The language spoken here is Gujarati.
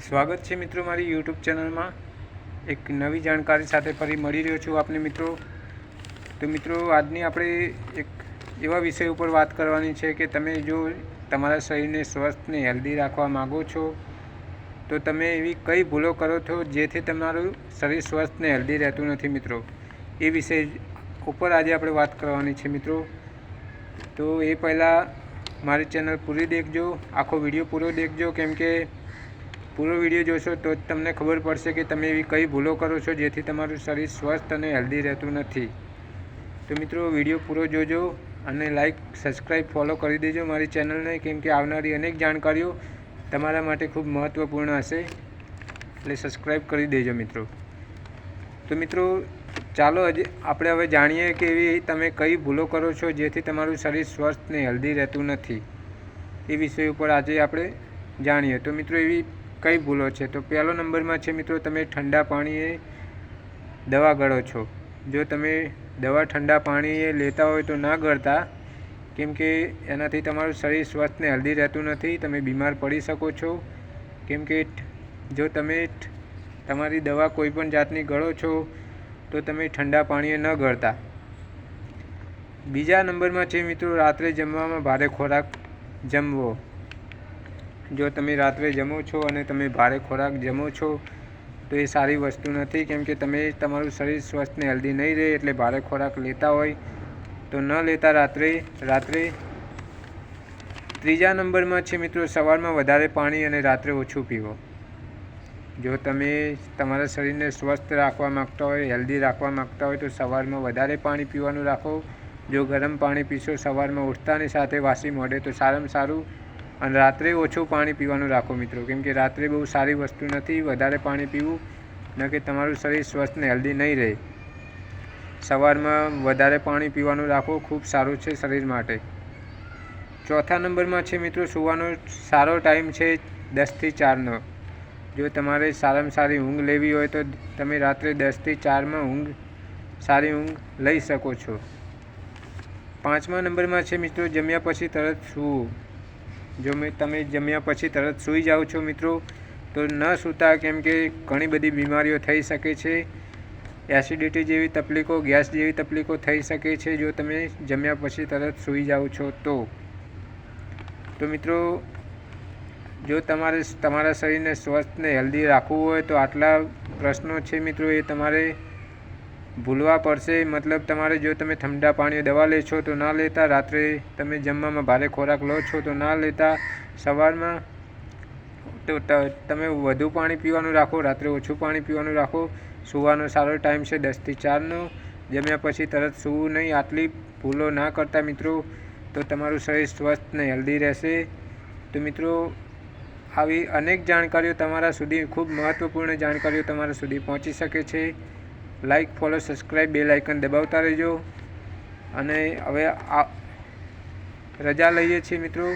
સ્વાગત છે મિત્રો મારી યુટ્યુબ ચેનલમાં એક નવી જાણકારી સાથે ફરી મળી રહ્યો છું આપને મિત્રો। તો મિત્રો આજની આપણે એક એવા વિષય ઉપર વાત કરવાની છે કે તમે જો તમારા શરીરને સ્વસ્થ ને હેલ્ધી રાખવા માગો છો તો તમે એવી કઈ ભૂલો કરો છો જેથી તમારું શરીર સ્વસ્થ ને હેલ્ધી રહેતું નથી મિત્રો। એ વિષય ઉપર આજે આપણે વાત કરવાની છે મિત્રો। તો એ પહેલાં મારી ચેનલ પૂરી દેખજો, આખો વિડીયો પૂરો દેખજો, કેમ કે પૂરો વિડીયો જોશો તો જ તમને ખબર પડશે કે તમે એવી કઈ ભૂલો કરો છો જેથી તમારું શરીર સ્વસ્થ અને હેલ્ધી રહેતું નથી। તો મિત્રો વિડીયો પૂરો જોજો અને લાઈક, સબસ્ક્રાઈબ, ફોલો કરી દેજો મારી ચેનલને, કેમ કે આવનારી અનેક જાણકારીઓ તમારા માટે ખૂબ મહત્ત્વપૂર્ણ હશે, એટલે સબસ્ક્રાઈબ કરી દેજો મિત્રો। તો મિત્રો ચાલો આપણે હવે જાણીએ કે એવી તમે કઈ ભૂલો કરો છો જેથી તમારું શરીર સ્વસ્થ ને હેલ્ધી રહેતું નથી। એ વિષય ઉપર આજે આપણે જાણીએ। તો મિત્રો એવી કઈ ભૂલો છે? તો પહેલો નંબરમાં છે મિત્રો, તમે ઠંડા પાણીએ દવા ગળો છો। જો તમે દવા ઠંડા પાણીએ લેતા હોય તો ના ગળતા, કેમ કે એનાથી તમારું શરીર સ્વસ્થ ને હેલ્ધી રહેતું નથી, તમે બીમાર પડી શકો છો। કેમ કે જો તમે તમારી દવા કોઈ પણ જાતની ગળો છો તો તમે ઠંડા પાણીએ ન ગળતા। બીજા નંબરમાં છે મિત્રો, રાત્રે જમવામાં ભારે ખોરાક જમવો। જો તમે રાત્રે જમો છો અને તમે ભારે ખોરાક જમો છો તો એ સારી વસ્તુ નથી, કેમ કે તમે તમારું શરીર સ્વસ્થ ને હેલ્ધી નહીં રહે, એટલે ભારે ખોરાક લેતા હોય તો ન લેતા રાત્રે। ત્રીજા નંબરમાં છે મિત્રો, સવારમાં વધારે પાણી અને રાત્રે ઓછું પીવો। જો તમે તમારા શરીરને સ્વસ્થ રાખવા માગતા હોય, હેલ્ધી રાખવા માગતા હોય તો સવારમાં વધારે પાણી પીવાનું રાખો। જો ગરમ પાણી પીશો સવારમાં ઉઠતાની સાથે વાસી મોઢે તો સારામાં સારું, અને રાત્રે ઓછું પાણી પીવાનું રાખો મિત્રો, કેમ કે રાત્રે બહુ સારી વસ્તુ નથી વધારે પાણી પીવું, ન કે તમારું શરીર સ્વસ્થ ને હેલ્ધી નહીં રહે। સવારમાં વધારે પાણી પીવાનું રાખો, ખૂબ સારું છે શરીર માટે। ચોથા નંબરમાં છે મિત્રો, સૂવાનો સારો ટાઈમ છે 10 થી 4નો। જો તમારે સારામાં સારી ઊંઘ લેવી હોય તો તમે રાત્રે 10 થી 4માં સારી ઊંઘ લઈ શકો છો। પાંચમા નંબરમાં છે મિત્રો, જમ્યા પછી તરત સૂવું। જો તમે જમ્યા પછી તરત સૂઈ જાઓ છો મિત્રો તો ન સૂતા, કેમ કે ઘણી બધી બીમારીઓ થઈ શકે છે, એસિડિટી જેવી તકલીફો, ગેસ જેવી તકલીફો થઈ શકે છે જો તમે જમ્યા પછી તરત સૂઈ જાઓ છો તો મિત્રો જો તમારે તમારા શરીરને સ્વસ્થ ને હેલ્ધી રાખવું હોય તો આટલા પ્રશ્નો છે મિત્રો, એ તમારે ભૂલવા પડશે। મતલબ તમારે જો તમે ઠંડા પાણીએ દવા લે છો તો ના લેતા, રાત્રે તમે જમવામાં ભારે ખોરાક લો છો તો ના લેતા, સવારમાં તો તમે વધુ પાણી પીવાનું રાખો, રાત્રે ઓછું પાણી પીવાનું રાખો। સૂવાનો સારો ટાઈમ છે 10 થી 4નો, જમ્યા પછી તરત સૂવું નહીં। આટલી ભૂલો ના કરતા મિત્રો તો તમારું શરીર સ્વસ્થ ને હેલ્ધી રહેશે। તો મિત્રો આવી અનેક જાણકારીઓ તમારા સુધી, ખૂબ મહત્ત્વપૂર્ણ જાણકારીઓ તમારા સુધી પહોંચી શકે છે। Like, follow, subscribe, bell icon દબાવતા રહેજો। અને હવે રજા લઈએ છીએ મિત્રો।